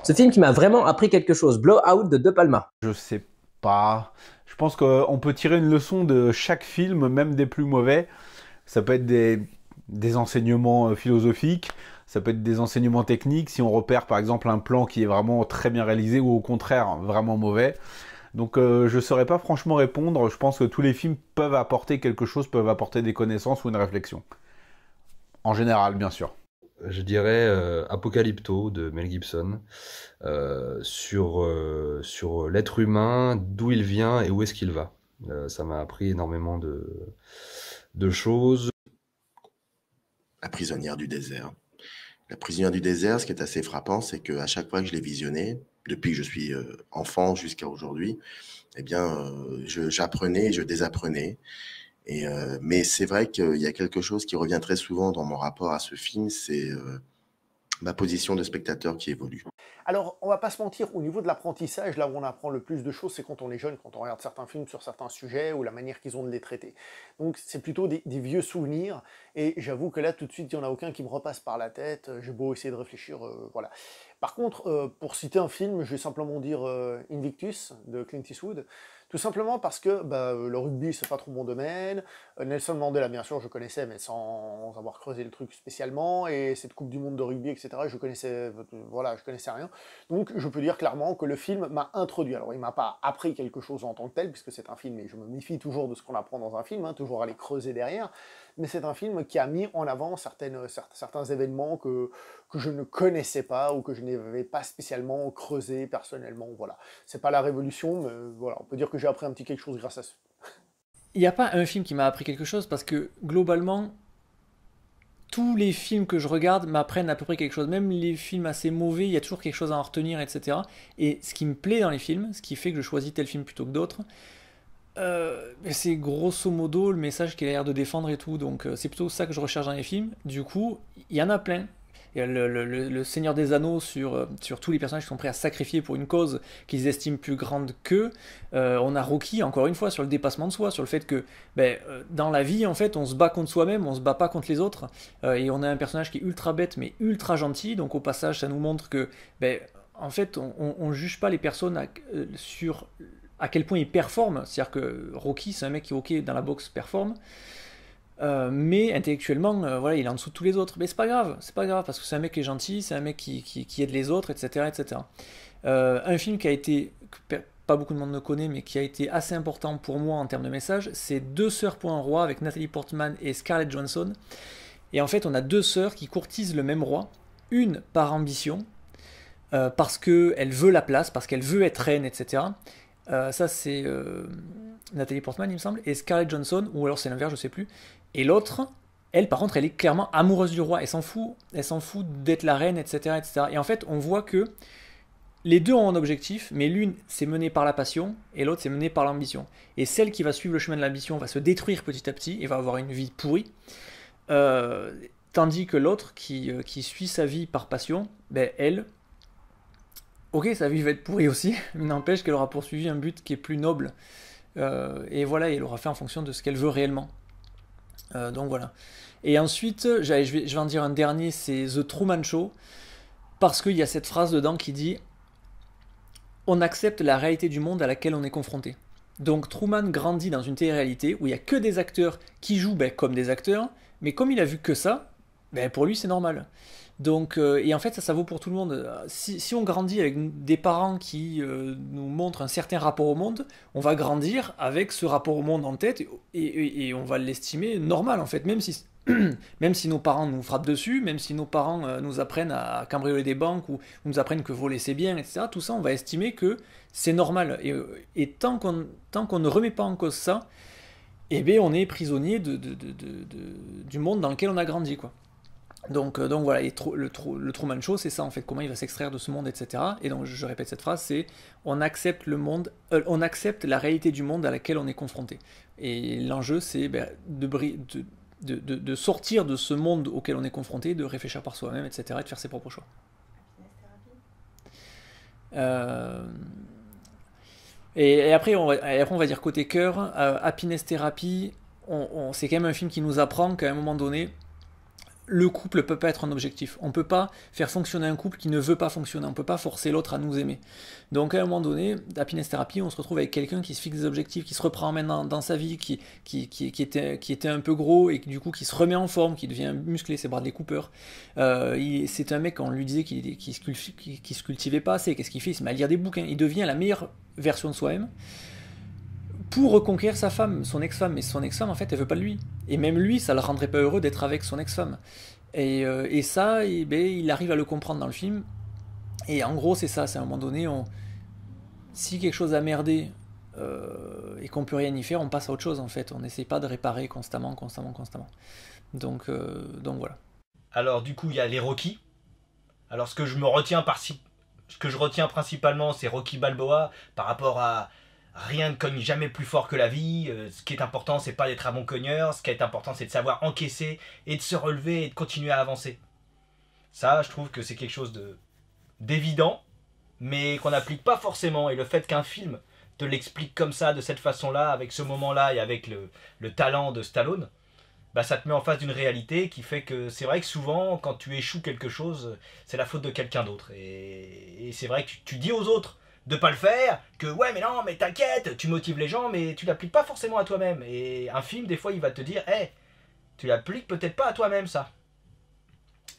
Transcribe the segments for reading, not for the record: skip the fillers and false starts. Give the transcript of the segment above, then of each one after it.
Ce film qui m'a vraiment appris quelque chose, Blowout de De Palma. Je sais pas. Je pense qu'on peut tirer une leçon de chaque film, même des plus mauvais. Ça peut être des enseignements philosophiques, ça peut être des enseignements techniques, si on repère par exemple un plan qui est vraiment très bien réalisé ou au contraire vraiment mauvais. Donc je ne saurais pas franchement répondre, je pense que tous les films peuvent apporter quelque chose, peuvent apporter des connaissances ou une réflexion. En général, bien sûr. Je dirais Apocalypto de Mel Gibson, sur l'être humain, d'où il vient et où est-ce qu'il va. Ça m'a appris énormément de choses. La prisonnière du désert. La prisonnière du désert, ce qui est assez frappant, c'est qu'à chaque fois que je l'ai visionné, depuis que je suis enfant jusqu'à aujourd'hui, eh bien, j'apprenais et je désapprenais. Mais c'est vrai qu'il y a quelque chose qui revient très souvent dans mon rapport à ce film, c'est ma position de spectateur qui évolue. Alors, on va pas se mentir, au niveau de l'apprentissage, là où on apprend le plus de choses, c'est quand on est jeune, quand on regarde certains films sur certains sujets ou la manière qu'ils ont de les traiter. Donc, c'est plutôt des vieux souvenirs, et j'avoue que là, tout de suite, il n'y en a aucun qui me repasse par la tête, j'ai beau essayer de réfléchir, voilà. Par contre, pour citer un film, je vais simplement dire Invictus, de Clint Eastwood, tout simplement parce que le rugby, c'est pas trop mon domaine, Nelson Mandela, bien sûr, je connaissais, mais sans avoir creusé le truc spécialement, et cette Coupe du Monde de rugby, etc., je connaissais, voilà, je connaissais rien. Donc je peux dire clairement que le film m'a introduit. Alors il m'a pas appris quelque chose en tant que tel, puisque c'est un film, et je me méfie toujours de ce qu'on apprend dans un film, hein, toujours aller creuser derrière, mais c'est un film qui a mis en avant certains événements que je ne connaissais pas, ou que je n'avais pas spécialement creusé personnellement, voilà. C'est pas la révolution, mais voilà, on peut dire que j'ai appris un petit quelque chose grâce à ça. Il n'y a pas un film qui m'a appris quelque chose parce que globalement, tous les films que je regarde m'apprennent à peu près quelque chose. Même les films assez mauvais, il y a toujours quelque chose à en retenir, etc. Et ce qui me plaît dans les films, ce qui fait que je choisis tel film plutôt que d'autres, c'est grosso modo le message qu'il a l'air de défendre et tout. Donc c'est plutôt ça que je recherche dans les films. Du coup, il y en a plein. Il y a le Seigneur des Anneaux sur tous les personnages qui sont prêts à sacrifier pour une cause qu'ils estiment plus grande qu'eux. On a Rocky, encore une fois, sur le dépassement de soi, sur le fait que dans la vie, en fait, on se bat contre soi-même, on se bat pas contre les autres. Et on a un personnage qui est ultra bête, mais ultra gentil. Donc au passage, ça nous montre que, en fait, on juge pas les personnes sur à quel point ils performent. C'est-à-dire que Rocky, c'est un mec qui, ok, dans la boxe, performe. Mais intellectuellement, voilà, il est en dessous de tous les autres. Mais c'est pas grave, parce que c'est un mec qui est gentil, c'est un mec qui aide les autres, etc. etc. Un film qui a été, que pas beaucoup de monde ne connaît, mais qui a été assez important pour moi en termes de message, c'est Deux sœurs pour un roi avec Nathalie Portman et Scarlett Johansson. Et en fait, on a deux sœurs qui courtisent le même roi, une par ambition, parce qu'elle veut la place, parce qu'elle veut être reine, etc. Ça, c'est Nathalie Portman, il me semble, et Scarlett Johansson, ou alors c'est l'inverse, je sais plus. Et l'autre, elle, par contre, elle est clairement amoureuse du roi. Elle s'en fout d'être la reine, etc., etc. Et en fait, on voit que les deux ont un objectif, mais l'une, c'est menée par la passion, et l'autre, c'est menée par l'ambition. Et celle qui va suivre le chemin de l'ambition va se détruire petit à petit, et va avoir une vie pourrie. Tandis que l'autre, qui suit sa vie par passion, elle, ok, sa vie va être pourrie aussi, mais n'empêche qu'elle aura poursuivi un but qui est plus noble. Et voilà, elle aura fait en fonction de ce qu'elle veut réellement. Donc voilà. Et ensuite, je vais en dire un dernier, c'est The Truman Show, parce qu'il y a cette phrase dedans qui dit on accepte la réalité du monde à laquelle on est confronté. Donc Truman grandit dans une télé-réalité où il n'y a que des acteurs qui jouent comme des acteurs, mais comme il a vu que ça, pour lui c'est normal. Donc, et en fait, ça vaut pour tout le monde. Si on grandit avec des parents qui nous montrent un certain rapport au monde, on va grandir avec ce rapport au monde en tête et on va l'estimer normal en fait, même si, même si nos parents nous frappent dessus, même si nos parents nous apprennent à cambrioler des banques ou nous apprennent que voler c'est bien, etc. Tout ça, on va estimer que c'est normal. Et tant qu'on ne remet pas en cause ça, on est prisonnier du monde dans lequel on a grandi, quoi. Donc voilà, et le Truman Show, c'est ça en fait, comment il va s'extraire de ce monde, etc. Et donc je répète cette phrase, c'est on accepte le monde, on accepte la réalité du monde à laquelle on est confronté. Et l'enjeu, c'est de sortir de ce monde auquel on est confronté, de réfléchir par soi-même, etc. et de faire ses propres choix. Et après, on va dire côté cœur, Happiness Therapy, c'est quand même un film qui nous apprend qu'à un moment donné, le couple peut pas être un objectif. On peut pas faire fonctionner un couple qui ne veut pas fonctionner. On peut pas forcer l'autre à nous aimer. Donc à un moment donné, Happiness Therapy, on se retrouve avec quelqu'un qui se fixe des objectifs, qui se reprend maintenant dans sa vie, qui était un peu gros et du coup qui se remet en forme, qui devient musclé. C'est Bradley Cooper. C'est un mec, on lui disait qu'il se cultivait pas assez. Qu'est-ce qu'il fait? Il se met à lire des bouquins. Il devient la meilleure version de soi-même pour reconquérir sa femme, son ex-femme. Mais son ex-femme, en fait, elle veut pas de lui. Et même lui, ça le rendrait pas heureux d'être avec son ex-femme. Et ça, il arrive à le comprendre dans le film. Et en gros, c'est ça. C'est à un moment donné, si quelque chose a merdé et qu'on peut rien y faire, on passe à autre chose, en fait. On n'essaie pas de réparer constamment. Donc voilà. Alors du coup, il y a les Rocky. Alors ce que je retiens principalement, c'est Rocky Balboa par rapport à rien ne cogne jamais plus fort que la vie. Ce qui est important, c'est pas d'être un bon cogneur. Ce qui est important, c'est de savoir encaisser et de se relever et de continuer à avancer. Ça, je trouve que c'est quelque chose d'évident, mais qu'on n'applique pas forcément. Et le fait qu'un film te l'explique comme ça, de cette façon-là, avec ce moment-là et avec le talent de Stallone, bah ça te met en face d'une réalité qui fait que c'est vrai que souvent, quand tu échoues quelque chose, c'est la faute de quelqu'un d'autre. Et c'est vrai que tu dis aux autres de pas le faire, que ouais mais non, mais t'inquiète, tu motives les gens, mais tu l'appliques pas forcément à toi-même. Et un film, des fois, il va te dire, hey, tu l'appliques peut-être pas à toi-même, ça.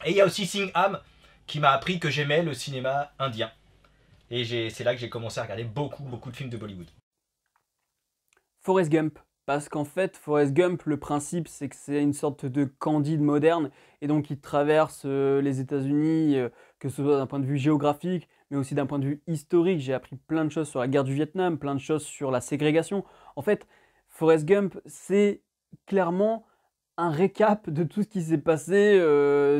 Et il y a aussi Sing Ham, qui m'a appris que j'aimais le cinéma indien. Et c'est là que j'ai commencé à regarder beaucoup de films de Bollywood. Forrest Gump. Parce qu'en fait, Forrest Gump, le principe, c'est que c'est une sorte de Candide moderne, et donc il traverse les États-Unis, que ce soit d'un point de vue géographique, mais aussi d'un point de vue historique. J'ai appris plein de choses sur la guerre du Vietnam, plein de choses sur la ségrégation. En fait, Forrest Gump, c'est clairement un récap de tout ce qui s'est passé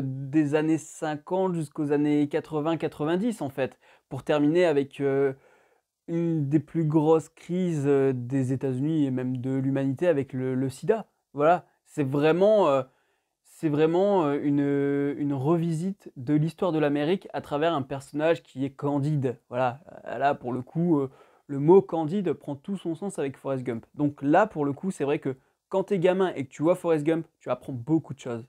des années 50 jusqu'aux années 80-90, en fait, pour terminer avec une des plus grosses crises des États-Unis et même de l'humanité avec le sida. Voilà, c'est vraiment une revisite de l'histoire de l'Amérique à travers un personnage qui est candide. Voilà, là pour le coup, le mot candide prend tout son sens avec Forrest Gump. Donc là pour le coup, c'est vrai que quand t'es gamin et que tu vois Forrest Gump, tu apprends beaucoup de choses.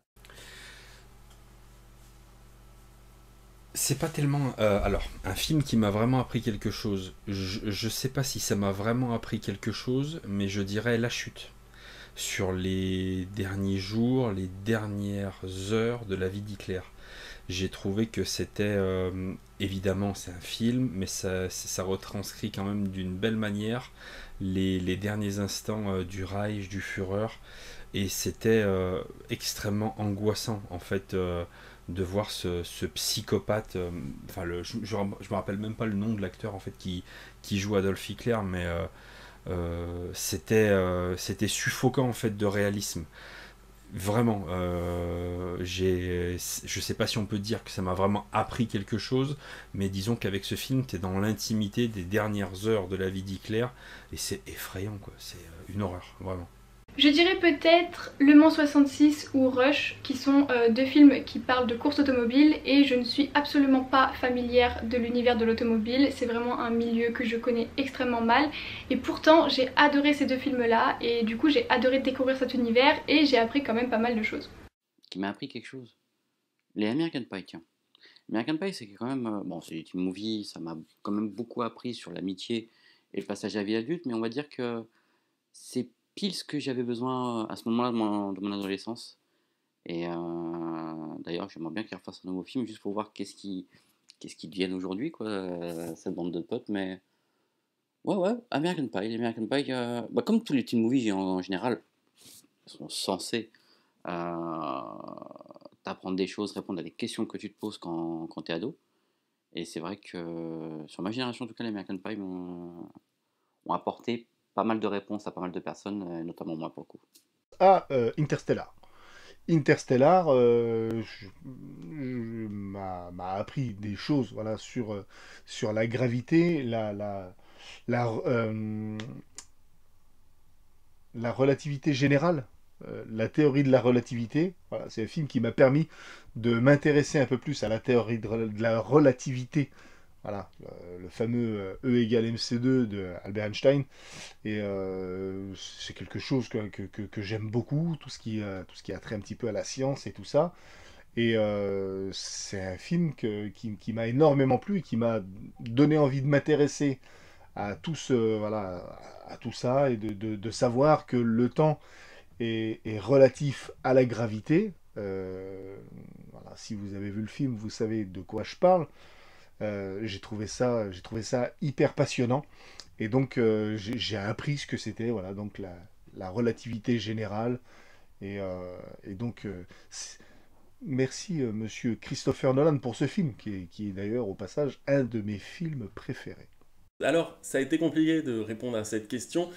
C'est pas tellement... alors, un film qui m'a vraiment appris quelque chose. Je sais pas si ça m'a vraiment appris quelque chose, mais je dirais La Chute. Sur les derniers jours, les dernières heures de la vie d'Hitler. J'ai trouvé que c'était... évidemment, c'est un film, mais ça retranscrit quand même d'une belle manière les derniers instants du Reich, du Führer. Et c'était extrêmement angoissant, en fait... de voir ce psychopathe, enfin je me rappelle même pas le nom de l'acteur en fait qui joue Adolf Hitler, mais c'était suffocant en fait de réalisme. Vraiment, je sais pas si on peut dire que ça m'a vraiment appris quelque chose, mais disons qu'avec ce film, t'es dans l'intimité des dernières heures de la vie d'Hitler, et c'est effrayant quoi, c'est une horreur, vraiment. Je dirais peut-être Le Mans 66 ou Rush, qui sont deux films qui parlent de course automobile, et je ne suis absolument pas familière de l'univers de l'automobile, c'est vraiment un milieu que je connais extrêmement mal, et pourtant j'ai adoré ces deux films-là, et du coup j'ai adoré découvrir cet univers, et j'ai appris quand même pas mal de choses. Qui m'a appris quelque chose. Les American Pie, tiens. American Pie, c'est quand même... bon, c'est des teen movies, ça m'a quand même beaucoup appris sur l'amitié et le passage à la vie adulte, mais on va dire que c'est pile ce que j'avais besoin à ce moment-là de mon adolescence. Et d'ailleurs, j'aimerais bien qu'ils refassent un nouveau film juste pour voir qu'est-ce qu'ils deviennent aujourd'hui, quoi, cette bande de potes. Mais ouais, American Pie. Les American Pie, bah, comme tous les teen movies en général, sont censés t'apprendre des choses, répondre à des questions que tu te poses quand t'es ado. Et c'est vrai que sur ma génération, en tout cas, les American Pie m'ont apporté pas mal de réponses à pas mal de personnes, notamment moi pour le coup. Interstellar. Interstellar m'a appris des choses, voilà, sur la gravité, la relativité générale, la théorie de la relativité. Voilà, c'est un film qui m'a permis de m'intéresser un peu plus à la théorie de la relativité. Voilà, le fameux E égale MC2 de Albert Einstein. Et c'est quelque chose que j'aime beaucoup, tout ce qui a trait un petit peu à la science et tout ça. Et c'est un film qui m'a énormément plu et qui m'a donné envie de m'intéresser à voilà, à tout ça et de savoir que le temps est relatif à la gravité. Voilà, si vous avez vu le film, vous savez de quoi je parle. J'ai trouvé ça hyper passionnant. Et donc, j'ai appris ce que c'était, voilà, donc la relativité générale. Et donc, merci, monsieur Christopher Nolan, pour ce film, qui est d'ailleurs, au passage, un de mes films préférés. Alors, ça a été compliqué de répondre à cette question,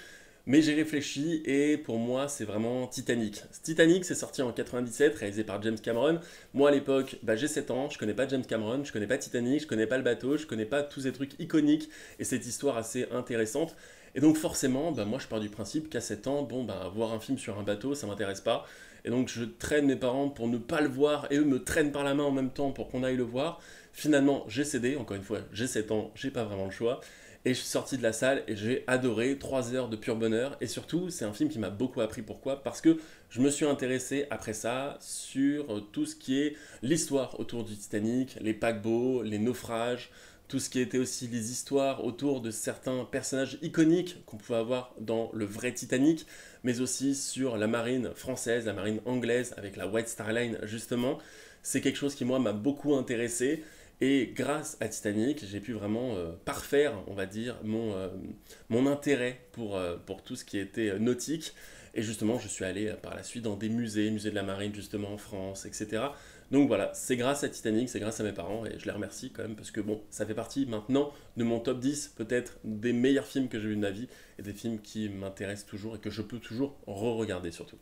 mais j'ai réfléchi et pour moi, c'est vraiment Titanic. Titanic, c'est sorti en 97, réalisé par James Cameron. Moi, à l'époque, j'ai 7 ans, je connais pas James Cameron, je connais pas Titanic, je connais pas le bateau, je connais pas tous ces trucs iconiques et cette histoire assez intéressante. Et donc forcément, moi je pars du principe qu'à 7 ans, voir un film sur un bateau, ça m'intéresse pas. Et donc je traîne mes parents pour ne pas le voir et eux me traînent par la main en même temps pour qu'on aille le voir. Finalement, j'ai cédé, encore une fois, j'ai 7 ans, j'ai pas vraiment le choix. Et je suis sorti de la salle et j'ai adoré, 3 heures de pur bonheur. Et surtout, c'est un film qui m'a beaucoup appris. Pourquoi ? Parce que je me suis intéressé après ça sur tout ce qui est l'histoire autour du Titanic, les paquebots, les naufrages, tout ce qui était aussi les histoires autour de certains personnages iconiques qu'on pouvait avoir dans le vrai Titanic, mais aussi sur la marine française, la marine anglaise, avec la White Star Line justement. C'est quelque chose qui moi m'a beaucoup intéressé. Et grâce à Titanic, j'ai pu vraiment parfaire, on va dire, mon intérêt pour tout ce qui était nautique. Et justement, je suis allé par la suite dans des musées de la marine justement en France, etc. Donc voilà, c'est grâce à Titanic, c'est grâce à mes parents et je les remercie quand même parce que ça fait partie maintenant de mon top 10 peut-être des meilleurs films que j'ai vus de ma vie et des films qui m'intéressent toujours et que je peux toujours re-regarder surtout.